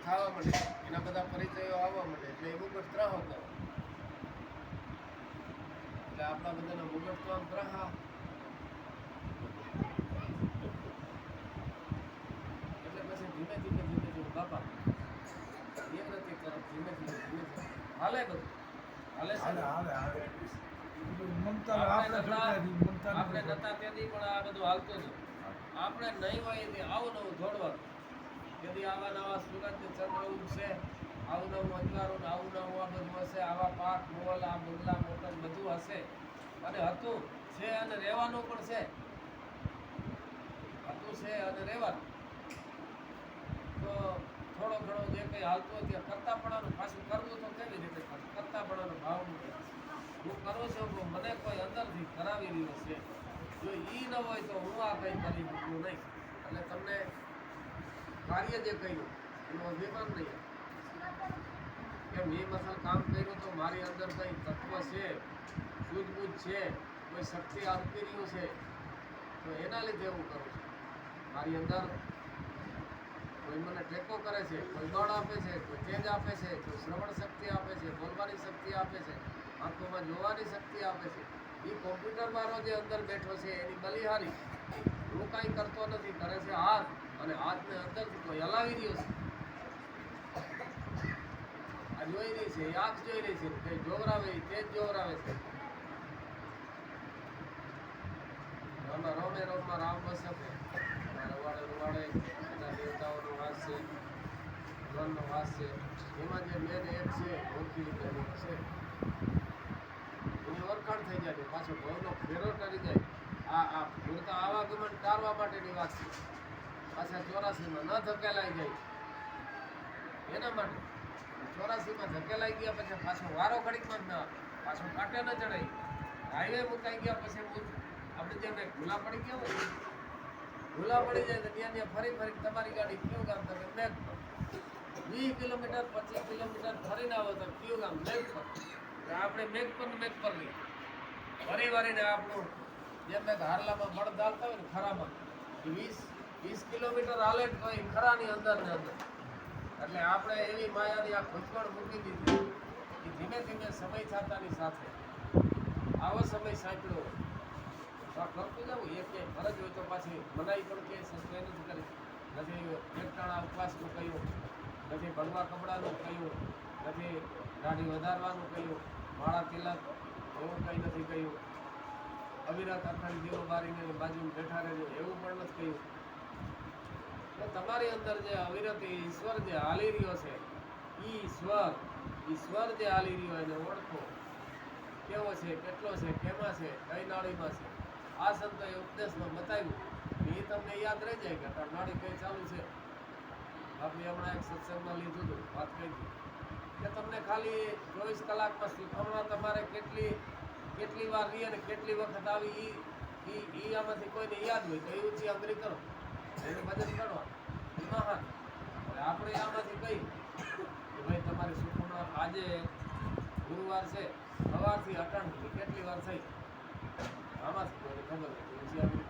થવા માંડે, એના બધા પરિચયો આવવા માંડે, એટલે એ મુગટ ત્રાહો કરે. એટલે આપણા બધાના મુગટ તો આમ ત્રાહા. એટલે પછી ધીમે ધીમે બાપા નિવૃત્તિ તરફ ધીમે ધીમે હાલે બધું. હાલે છે ને? આપણે નતા તેથી પણ આ બધું હાલતું હતું. આપણે નહીં હોય તે આવું નવું દોડવાનું. તેથી આવા નવા સુરત ચંદ્ર ઉગશે, આવું નવું અંધારું, આવું નવું આ બધું હશે, આવા પાક મોલ, આ બંગલા મોટર બધું હશે. અને હતું છે અને રહેવાનું પણ છે. હતું છે અને રહેવાનું. તો થોડો ઘણો જે કંઈ હાલતું હોય ત્યાં કરતાપણાનું પાછું કરવું તો કેવી રીતે કરતાપણાનો ભાવ મૂકે. હું કરું છું મને કોઈ અંદરથી કરાવી રહ્યો છે. જો એ ન હોય તો હું આ કંઈ કરી શકું નહીં. એટલે તમને કાર્ય જે કર્યું એનું અભિમાન નહીં કે મેં મસલ કામ કર્યું તો મારી અંદર કંઈ તત્વ છે, સૂઝબૂઝ છે, કોઈ શક્તિ આપી રહ્યું છે, તો એના લીધે હું કરું છું. મારી અંદર કોઈ મને ટેકો કરે છે, કોઈ બળ આપે છે, કોઈ તેજ આપે છે, કોઈ શ્રવણ શક્તિ આપે છે, બોલવાની શક્તિ આપે છે, આંખોમાં જોવાની શક્તિ આપે છે. એ કોમ્પ્યુટર વાળો જે અંદર બેઠો છે એની બલિહારી. હું કાંઈ કરતો નથી, કરે છે હાથ, અને હાથને અંદરથી કોઈ હલાવી રહ્યો છે. આ જોઈ રહી છે, એ આંખ જોઈ રહી છે, કઈ જોવરાવે તે જ જોવરાવે છે. આમાં રોમે રોમમાં રામ વસે છે, રવાડે રવાડે એના દેવતાઓનો વાસ છે, ભગવાનનો વાસ છે. એમાં જે મેન એક છે ઓળખી છે, એની ઓળખાણ થઈ જાય, પાછો ભવનો ફેરો કરી જાય. આ પૂરતા આવાગમન ટાળવા માટેની વાત છે. પાછા 84માં ન ધકેલાઈ જાય એના માટે. 84માં ધકેલાઈ ગયા પછી પાછો વારો ઘડીકમાં જ ના, પાછો કાંટે ન ચડાય. હાઈવે મુકાઈ ગયા પછી આપણે જેમ ભૂલા પડી ગયા હોય, ભૂલા પડી જાય તો ત્યાં ફરી તમારી ગાડી કયું ગામ તમે મેઘ પર 20 કિલોમીટર 25 કિલોમીટર ફરીને આવો તો કયું ગામ મેઘ પર. આપણે મેઘ પર લઈએ ફરી વારીને આપણું જેમ મેં હારલામાં બળદ હાલતા હોય ને ખરામાં 20 કિલોમીટર હાલે તો એ ખરાની અંદર ને અંદર. એટલે આપણે એવી માયાની આ ખોજવણ મૂકી દીધી કે ધીમે ધીમે સમય થતાની સાથે આવો સમય સાંપડ્યો હોય તો આ કરતું જવું. એ ક્યાંય ફરજ હોય તો પાછી મનાઈ પણ ક્યાંય સસ્પેન્ડ નથી કરી. નથી એકટાણા ઉપવાસનું કહ્યું, નથી ભણવા કપડાનું કહ્યું, નથી દાઢી વધારવાનું કહ્યું, માળા તિલક એવું કંઈ નથી કહ્યું, અવિરત અખંડ દીવો બારીને બાજુમાં બેઠા રહેજો એવું પણ નથી કહ્યું. તો તમારી અંદર જે અવિરત ઈશ્વર જે હાલી રહ્યો છે, ઈશ્વર જે હાલી રહ્યો એને ઓળખો. કેવો છે, કેટલો છે, કેમાં છે, કઈ નાળીમાં છે. આ સંતોએ ઉપદેશમાં બતાવ્યું. એ તમને યાદ રહી જાય કે આ નાળી કઈ ચાલુ છે. આપણે હમણાં એક સત્સંગમાં લીધું હતું, વાત કરી હતી કે તમને ખાલી 24 કલાકમાં શીખવણા તમારે કેટલી વાર રહી અને કેટલી વખત આવી એ આમાંથી કોઈને યાદ હોય તો એ ઊંચી આંગળી કરો, એનું ભજન કરવા મહાન. આપણે આમાંથી કહી કે ભાઈ તમારી શીખવણા આજે ગુરુવાર છે, સવારથી અટાણ સુધી કેટલી વાર થઈ, આમાંથી કોઈને ખબર નથી. ઊંચી આંગળી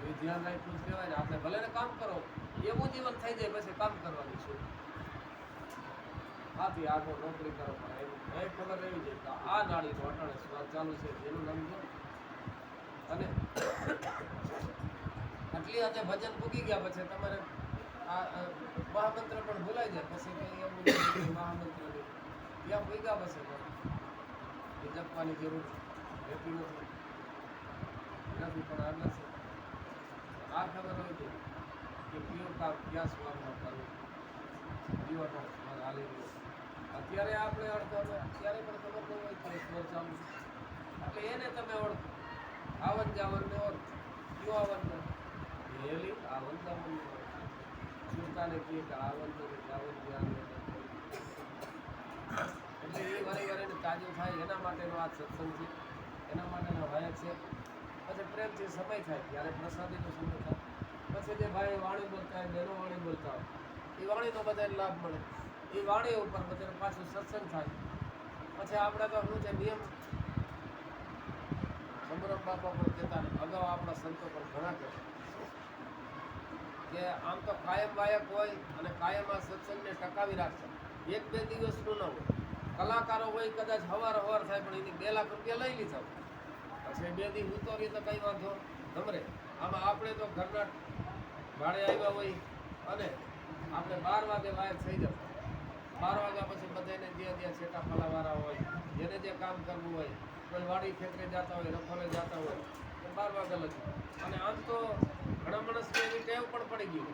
એ ધ્યાન રાખવું જ કહેવાય ને. આપણે ભલે ને કામ કરો એવું જીવન થઈ જાય પછી કામ કરવાનું શું. આથી આગળ નોકરી કરો પણ એ ખબર રહેવી જોઈએ કે આ નાળીનો અટાણે સ્વાદ ચાલુ છે એનું નામ જો. અને આટલી હાથે ભજન પૂકી ગયા પછી તમારે આ મહામંત્ર પણ ભૂલાઈ જાય. પછી કંઈ એવું મહામંત્ર ત્યાં પૂગ્યા પછી એ જપવાની જરૂર રહેતી નથી પણ આગળ છે આ ખબર હોય છે કે કયું કામ ક્યાં સ્વરમાં કરવું, કયો સ્વર હાલી રહ્યો. અત્યારે આપણે અડધો અત્યારે પણ ખબર નહીં હોય કે સ્વર ચાલુ એટલે એને તમે ઓળખો. આવન જાવનને ઓળખો. કયો આવન હેલી આવન જાવન સુરતાને કહે કે આવન તો જાવન ધ્યાન એટલે એ વારે વારે તાજું થાય એના માટેનો આ સત્સંગ છે, એના માટેનો વાયક છે. પછી પ્રેમથી સમય થાય ત્યારે પ્રસાદીનો સમય થાય. પછી જે ભાઈ વાણી બોલતા હોય, બહેનો વાણી બોલતા હોય એ વાણીનો બધાને લાભ મળે. એ વાણી ઉપર બધાને પાછું સત્સંગ થાય. પછી આપણે તો શું છે નિયમ સમરમ બાપા પણ કહેતા અગાઉ આપણા સંતો પણ ઘણા કહે કે આમ તો કાયમ વાયક હોય અને કાયમ આ સત્સંગને ટકાવી રાખશે. એક બે દિવસનું ન હોય. કલાકારો હોય કદાચ હવાર થાય પણ એની 2 લાખ રૂપિયા લઈ લીધા પછી 2 દિવસ ઉતરીએ તો કઈ વાંધો ગમરે. આમાં આપણે તો ઘરના ભાડે આવ્યા હોય અને આપણે 12 વાગે વાયક થઈ જતા. 12 વાગ્યા પછી બધાને જ્યાં છેટા ફલાવાળા હોય જેને જે કામ કરવું હોય, કોઈ વાડી ખેતરે જતા હોય, રખોલે જતા હોય તો 12 વાગ્યા લગી. અને આમ તો ઘણા માણસને એવી ટેવ પણ પડી ગઈ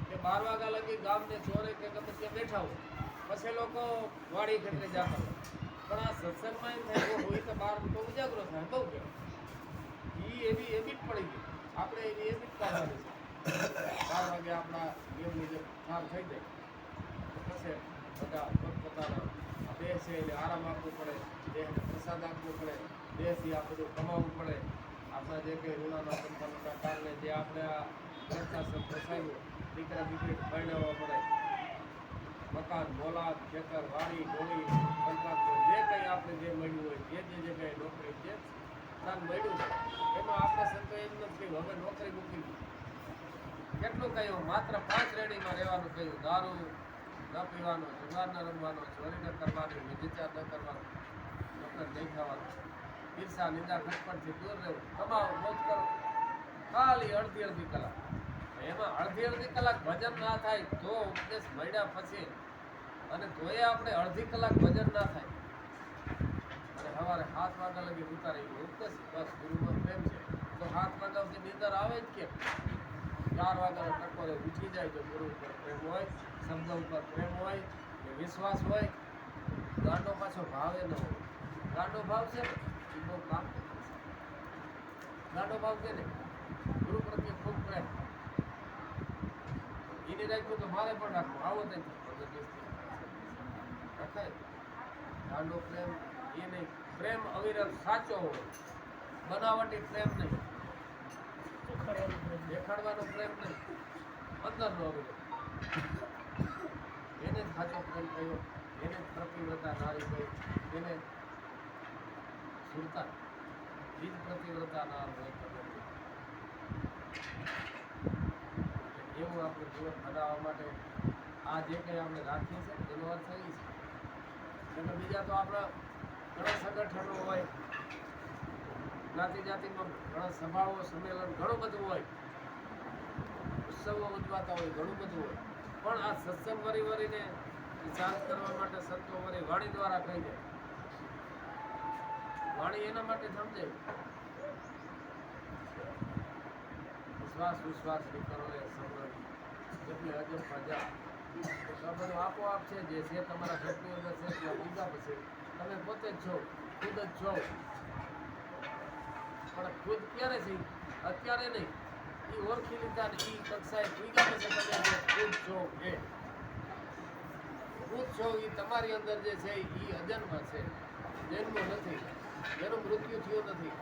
કે 12 વાગ્યા લગી ગામને ચોરે કે ગમે ત્યાં બેઠા હોય પછી લોકો વાડી ખેતરે જતા હોય. પણ આ સત્સંગમાં એમ થાય હોય તો 12 તો ઉજાગરો થાય બહુ કહેવાય. એવી જ પડી ગઈ. આપણે એવી જ પાડવાની છે. 12 વાગે આપણા નિયમની જે ઠાર થઈ જાય પછી બધા પોતપોતાના દેહ છે એને આરામ આપવું પડે, દેહને પ્રસાદ આપવો પડે, દેહથી આ બધું કમાવવું પડે. આપણા જે કંઈ ઋણાના સંતાનોના કારણે જે આપણે આ વૃદ્ધાશ્રમ ફસાયું, દીકરા દીકરી પરણાવવા પડે, મકાન મોલાદ ખેતર વાડી ગોળી કોન્ટ્રાક્ટર જે કંઈ આપણે જે મળ્યું હોય જે કંઈ નોકરી જે દાન મળ્યું છે એમાં આપણા સંતો એમ નથી કહ્યું હવે નોકરી મૂકી દીધી. કેટલું કહ્યું? માત્ર 5 રેડીમાં રહેવાનું કહ્યું. દારૂ ન પીવાનો, જુગાર ન રમવાનો, ચોરી ન કરવાની, વ્યભિચાર ન કરવાનો, નોકર નહીં ખાવાનું, ઈર્ષા નિંદા ખટપટથી દૂર રહેવું, કમાવો મોજ કરો. ખાલી અડધી કલાક. એમાં અડધી કલાક ભજન ના થાય તો ઉપદેશ મળ્યા પછી અને તોય આપણે અડધી કલાક ભજન ના થાય અને સવારે 7 વાગ્યા લગી ઉતારે ઉપદેશ બસ ગુરુમાં પ્રેમ છે તો 7 વાગ્યા સુધી નીંદર આવે જ કેમ? 4 વાગ્યાનો ટકોરે ઉઠી જાય તો ગુરુ ઉપર પ્રેમ હોય, શબ્દ ઉપર પ્રેમ હોય, વિશ્વાસ હોય. ગાંડો પાછો ભાવે ન હોય. ગાંડો ભાવ છે ને એ બહુ કામ કરશે. ગાંડો ભાવ છે ને ગુરુ પ્રત્યે ખૂબ પ્રેમ એને રાખ્યું તો મારે પણ રાખવું. આવો નહીં રખાય. ગાંડો પ્રેમ એ નહીં. પ્રેમ અવિરત સાચો હોય, બનાવટી પ્રેમ નહીં, દેખાડવાનો પ્રેમ નહીં, અંદરનો અવિરત. એને જ સાચો પ્રેમ કહ્યો, એને જ પ્રતિવ્રતા નારી કહી, એને સુરતા એ જ પ્રતિવ્રતા નાર હોય. એવું આપણે જીવન બનાવવા માટે આ જે કંઈ આપણે રાખીએ છીએ એનો અર્થ એ છે. અને બીજા તો આપણા ઘણા સંગઠનો હોય, જ્ઞાતિ જાતિમાં ઘણા સભાઓ સંમેલન ઘણું બધું હોય, ઉત્સવો ઉજવાતા હોય, ઘણું બધું હોય. પણ આ સત્સંગ વરીને શાંત કરવા માટે સંતો વરી વાણી દ્વારા કહી જાય. વાણી એના માટે સમજાય વિશ્વાસ કરો એ સમરણ જેટલી અજબ પ્રજા તો બધું આપોઆપ છે. જે છે તમારા ઘટની અંદર છે ત્યાં બીજા પછી તમે પોતે જ છો, ખુદ જ છો. પણ ખુદ ક્યારે છે? અત્યારે નહીં. એ ઓળખી લીધા ને એ કક્ષાએ બીજા પછી તમે જે ખુદ છો એ ખુદ છો એ તમારી અંદર જે છે એ અજન્મ છે, જન્મ નથી, એનું મૃત્યુ થયું નથી,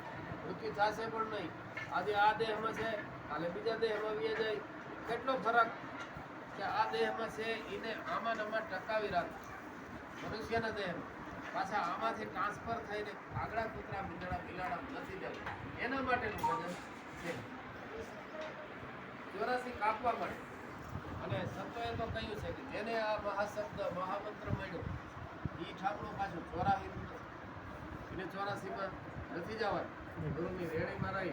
મૃત્યુ થશે પણ નહીં. આજે આ દેહમાં છે, કાલે બીજા દેહમાં વી જાય. કેટલો ફરક કે આ દેહમાં છે એને આમાં ટકાવી રાખે. મનુષ્યના દેહમાં પાછા આમાંથી ટ્રાન્સફર થઈને આગળ કૂતરા બિલાડા નથી જવું. એના માટેનું ભજન છે. 84 કાપવા માટે. અને સંતોએ તો કહ્યું છે કે જેને આ મહાશબ્દ મહામંત્ર મળ્યો એ ઠાકડું પાછું 84 એને 84માં નથી જવાનું. ગુરુની રેણીમાં રહી